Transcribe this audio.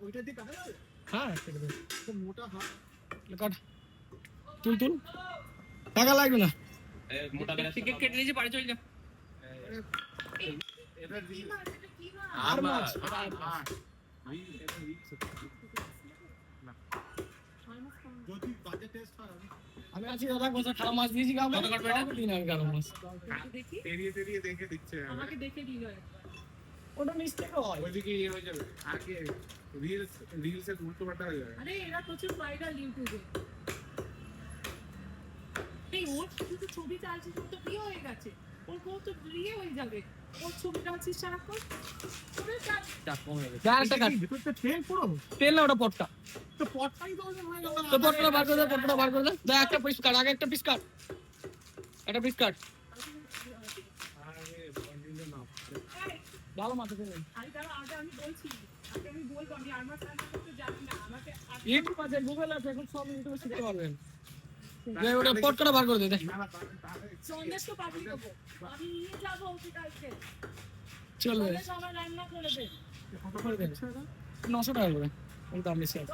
ওইটা দিয়ে কাটা যাবে? হ্যাঁ কেটে দে। তো মোটা হাত। কাট তুল তুল টাকা লাগবে না। মোটা বেলা টিকিট কেটে নিয়েছি, বাড়ি চলে যা। এটা কি মাছ, এটা কি মাছ? আর মাছ যদি বাজে টেস্ট হয় আমি আছি দাদা, কোথায় খারাপ মাছ দিয়েছি কাউকে? কত কাটবে এটা? দিন আমি খারাপ মাছ। একটু দেখি, তেরিয়ে তেরিয়ে দেখে দিচ্ছে আমাকে দেখে দিল একবার। ওটা মিস্টেক হয়। ওইদিকে ইয়ে হয়ে যাবে আগে রিলসে উল্টো পাল্টা হয়ে যাবে। আরে এরা প্রচুর ভাইরাল ইউটিউবে। এই ওর শুধু ছবি চালছিস, ওর তো বিয়ে হয়ে গেছে, ওর বউ তো বিয়ে হয়ে যাবে, ওর ছবি চালছিস সারাক্ষণ। ওরে চাল। চাপ কমে গেছে। যা একটা কাট। ভিতরটা তেল পুরো তেল না ওটা পটটা। তো পটটাই তো হয়ে গেল। তো পটটা বার করে দে, পটটা বার করে দে। দে একটা পিস কাট, আগে একটা পিস কাট। একটা পিস কাট। আরে কন্টিনিউ না। এই, ভালো মাছ আছে। আরে দাঁড়া, আগে আমি বলছি, আগে আমি বলবো, আমি আর মাছ রান্না করতে জানি না, আমাকে ইউটিউব আছে, গুগল আছে, এখন সব ইউটিউবে শিখতে পারবেন। দে ওটা পটটা বার করে দে। দে না না তাহলে সন্দেশ তো পাঠিয়ে দেবো, আমি নিয়ে যাবো ওকে কালকে। চলবে। সন্দেশ আমার রান্না করে দে। কত করে দেন? 900 টাকা করে। ওই দাম বেশি আছে।